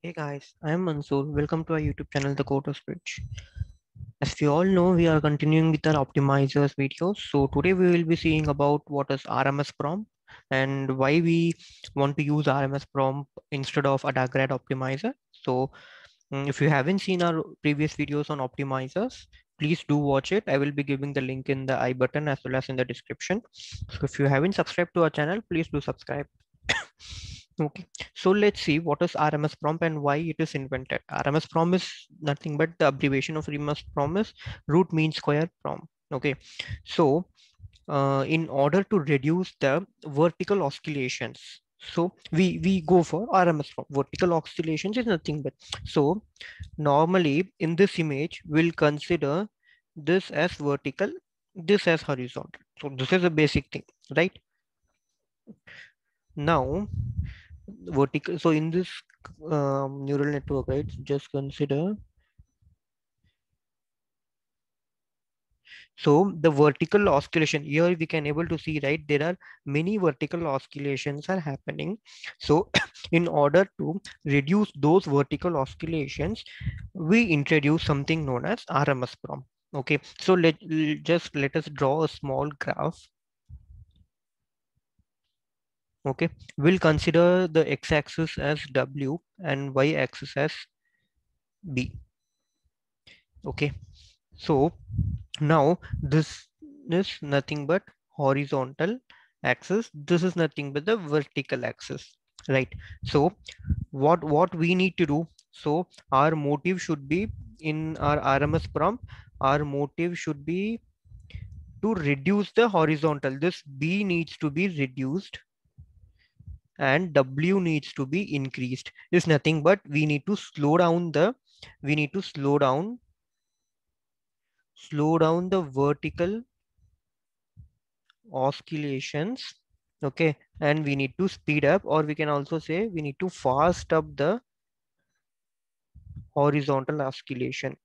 Hey guys, I am Mansoor. Welcome to our YouTube channel, The Code Bridge. As we all know, we are continuing with our optimizers videos. So today we will be seeing about what is RMS prompt and why we want to use RMS prompt instead of a DAGRAD optimizer. So if you haven't seen our previous videos on optimizers, please do watch it. I will be giving the link in the I button as well as in the description. So if you haven't subscribed to our channel, please do subscribe. Okay, so let's see what is RMS prompt and why it is invented. RMS prompt is nothing but the abbreviation of RMS prompt is root mean square prompt. Okay, so in order to reduce the vertical oscillations, so we go for RMS prompt. Vertical oscillations is nothing but, so normally in this image we'll consider this as vertical, this as horizontal. So this is a basic thing, right? Now vertical, so in this neural network, right, just consider, so the vertical oscillation here we can able to see, right, there are many vertical oscillations are happening. So in order to reduce those vertical oscillations, we introduce something known as RMS prompt. Okay, so let us draw a small graph. Okay, we'll consider the x-axis as W and y-axis as B. Okay, so now this is nothing but horizontal axis. This is nothing but the vertical axis, right? So what we need to do? So our motive should be in our RMS prompt. Our motive should be to reduce the horizontal. This B needs to be reduced and W needs to be increased. Is nothing but we need to slow down the we need to slow down the vertical oscillations. Okay, and we need to speed up, or we can also say we need to fast up the horizontal oscillation.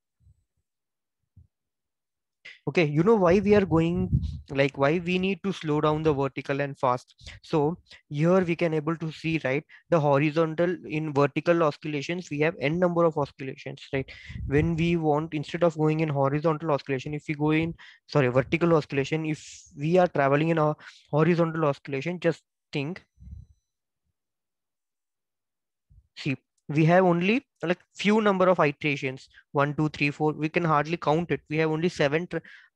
Okay, you know why we are going, like why we need to slow down the vertical and fast. So here we can able to see, right, the horizontal in vertical oscillations we have n number of oscillations, right? When we want, instead of going in horizontal oscillation, if we go in, sorry, vertical oscillation, if we are traveling in a horizontal oscillation, just think, see, we have only like few number of iterations, 1 2 3 4, we can hardly count it. We have only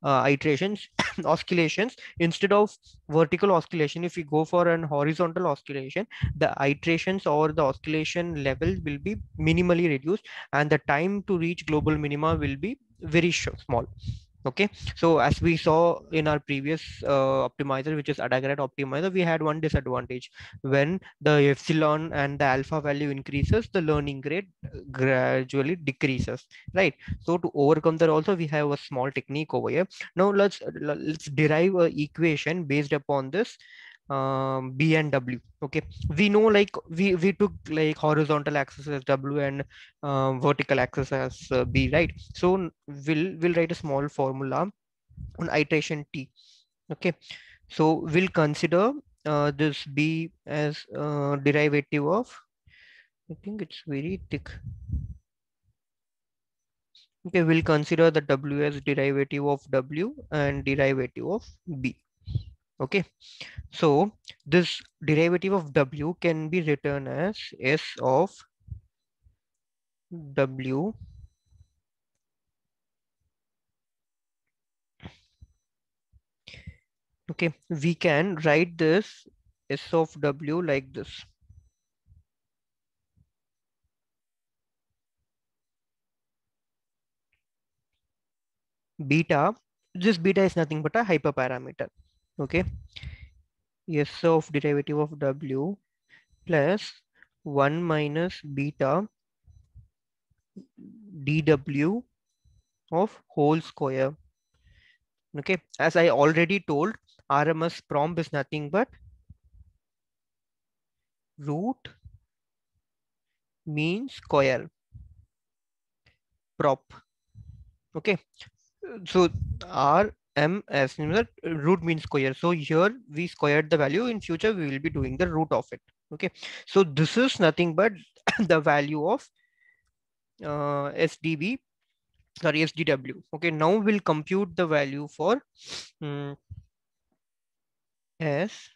iterations oscillations. Instead of vertical oscillation, if we go for an horizontal oscillation, the iterations or the oscillation level will be minimally reduced, and the time to reach global minima will be very small. Okay, so as we saw in our previous optimizer, which is Adagrad optimizer, we had one disadvantage. When the epsilon and the alpha value increases, the learning rate gradually decreases, right? So to overcome that also, we have a small technique over here. Now let's derive a equation based upon this B and W. Okay, we know, like we took like horizontal axis as W and vertical axis as B, right? So we'll write a small formula on iteration T. Okay, so we'll consider this B as derivative of, I think it's very thick. Okay, we'll consider the W as derivative of W and derivative of B. Okay, so this derivative of W can be written as S of W. Okay, we can write this S of W like this. Beta, this beta is nothing but a hyperparameter. Okay, S of derivative of W plus 1 minus beta dw of whole square. Okay, as I already told, RMS prompt is nothing but root mean square prop. Okay, so RMS means that root mean square. So here we squared the value. In future we will be doing the root of it. Okay, so this is nothing but the value of SDB, sorry, SDW. Okay, now we'll compute the value for SDB.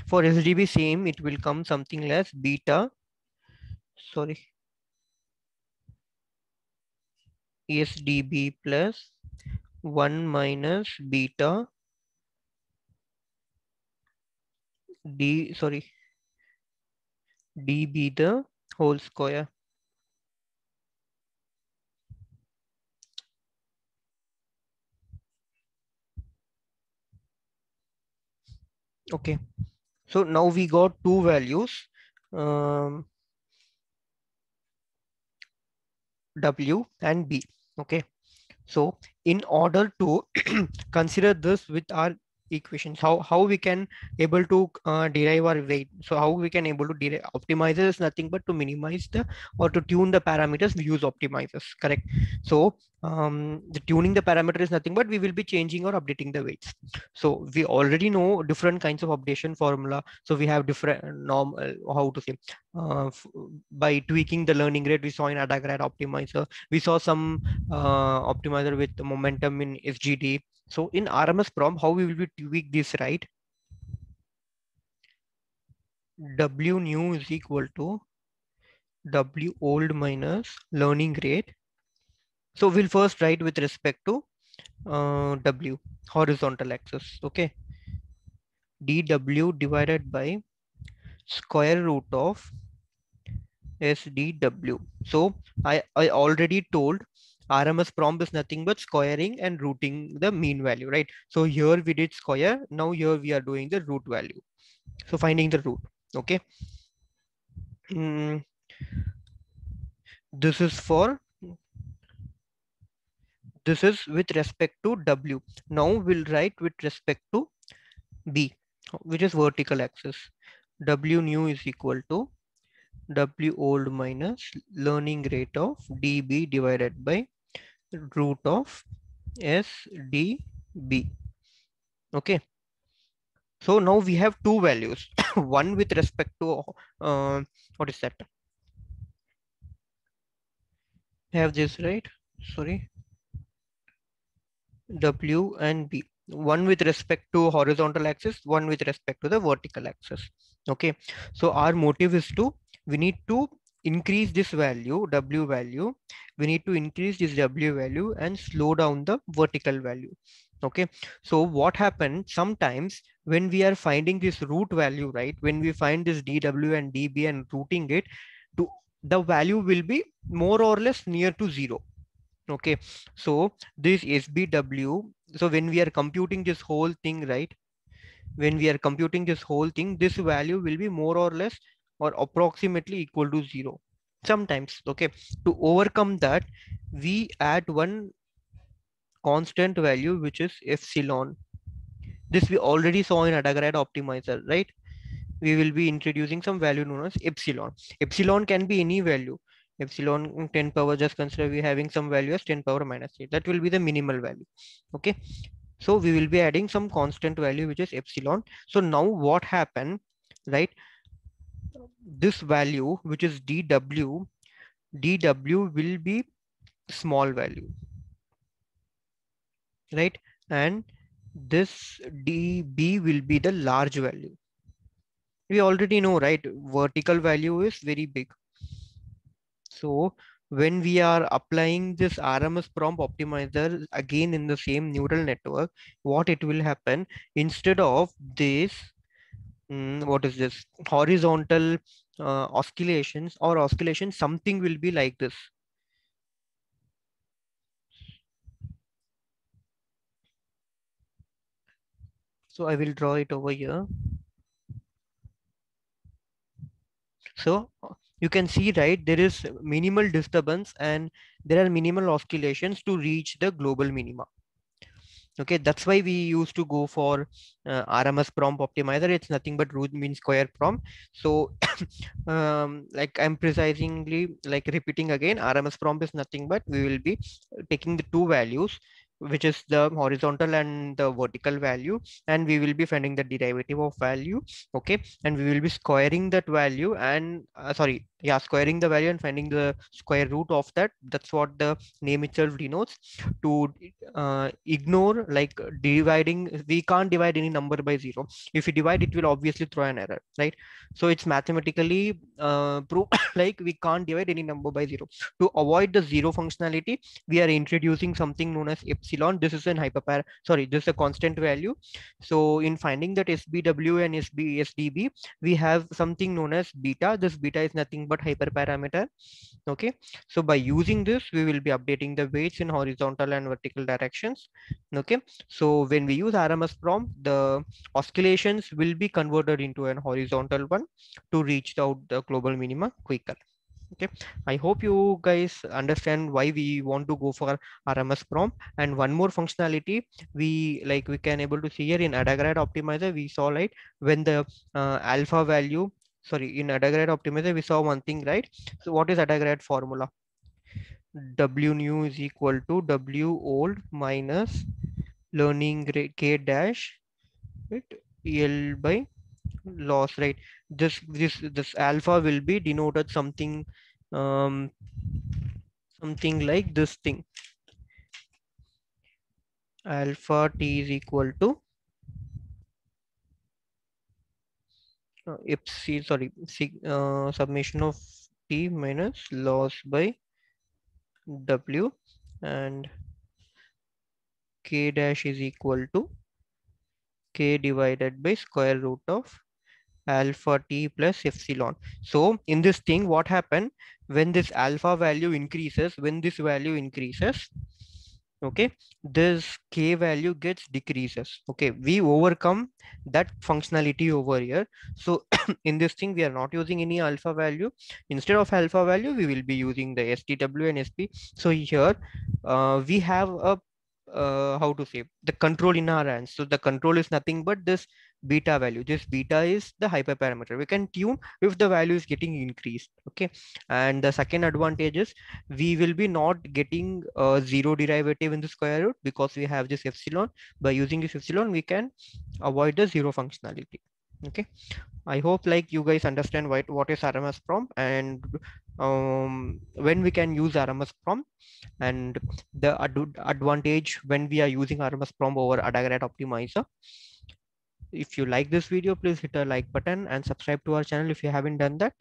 For SDB same, it will come something less beta, sorry, SDB plus 1 minus beta D, sorry, DB the whole square. Okay, so now we got two values, um, W and B. Okay, so in order to consider this with our equations, how we can able to derive our weight. So how we can able to derive optimizer is nothing but to minimize the or to tune the parameters, we use optimizers, correct? So the tuning the parameter is nothing but we will be changing or updating the weights. So we already know different kinds of updation formula. So we have different norm, how to say, by tweaking the learning rate, we saw in ADAGRAD optimizer, we saw some optimizer with momentum in SGD. So in RMS prompt, how we will be tweak this, right? W new is equal to W old minus learning rate. So we'll first write with respect to W horizontal axis. Okay, dW divided by square root of SDW. So I already told RMS prompt is nothing but squaring and rooting the mean value, right? So here we did square. Now here we are doing the root value. So finding the root. Okay. Mm, this is for, this is with respect to W. Now we'll write with respect to B, which is vertical axis. W new is equal to W old minus learning rate of DB divided by root of SDB. Okay. So now we have two values, one with respect to, what is that? Have this, right? Sorry, W and B. One with respect to horizontal axis, one with respect to the vertical axis. Okay. So our motive is to, we need to increase this value, W value. We need to increase this W value and slow down the vertical value. Okay. So what happens sometimes when we are finding this root value, right? When we find this DW and DB and rooting it to, the value will be more or less near to zero. Okay, so this SBW, so when we are computing this whole thing, right? When we are computing this whole thing, this value will be more or less or approximately equal to zero. Sometimes, okay, to overcome that, we add one constant value, which is epsilon. This we already saw in ADAGRAD optimizer, right? We will be introducing some value known as epsilon. Epsilon can be any value. Epsilon 10 power, just consider we having some value as 10 power minus 8. That will be the minimal value. Okay. So we will be adding some constant value, which is epsilon. So now what happened, right? This value, which is DW, DW will be small value, right? And this DB will be the large value. We already know, right? Vertical value is very big. So when we are applying this RMS prompt optimizer again in the same neural network, what it will happen, instead of this, what is this, horizontal oscillations or oscillation, something will be like this. So I will draw it over here. So you can see, right, there is minimal disturbance and there are minimal oscillations to reach the global minima. Okay, that's why we used to go for RMS prompt optimizer. It's nothing but root mean square prompt. So like I'm precisely like repeating again, RMS prompt is nothing but we will be taking the two values, which is the horizontal and the vertical value, and we will be finding the derivative of value. Okay, and we will be squaring that value and squaring the value and finding the square root of that. That's what the name itself denotes. To ignore like dividing, we can't divide any number by zero. If you divide, it will obviously throw an error, right? So it's mathematically proof like we can't divide any number by zero. To avoid the zero functionality, we are introducing something known as epsilon. This is an this is a constant value. So in finding that SBW and SDB, we have something known as beta. This beta is nothing but hyperparameter. Okay, so by using this, we will be updating the weights in horizontal and vertical directions. Okay, so when we use RMS prompt, the oscillations will be converted into an horizontal one to reach out the global minima quicker. Okay, I hope you guys understand why we want to go for RMS prompt. And one more functionality we can able to see here in AdaGrad optimizer, we saw like when the alpha value, sorry, in AdaGrad optimizer we saw one thing, right? So what is AdaGrad formula? W new is equal to W old minus learning rate K dash, right, L by loss, right? This alpha will be denoted something um something like this thing. Alpha T is equal to summation of T minus loss by W, and K dash is equal to K divided by square root of alpha T plus epsilon. So in this thing, what happened when this alpha value increases, okay, this K value gets decreases. Okay, we overcome that functionality over here. So in this thing, we are not using any alpha value. Instead of alpha value, we will be using the STW and SP. So here we have a how to say, the control in our hands. So the control is nothing but this beta value. This beta is the hyperparameter. We can tune if the value is getting increased. Okay, and the second advantage is we will be not getting a zero derivative in the square root because we have this epsilon. By using this epsilon, we can avoid the zero functionality. Okay, I hope like you guys understand what is RMS prompt and when we can use RMS prompt, and the advantage when we are using RMS prompt over AdaGrad optimizer. If you like this video, please hit a like button and subscribe to our channel if you haven't done that.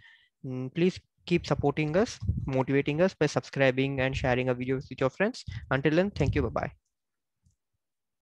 Please keep supporting us, motivating us by subscribing and sharing our videos with your friends. Until then, thank you. Bye bye.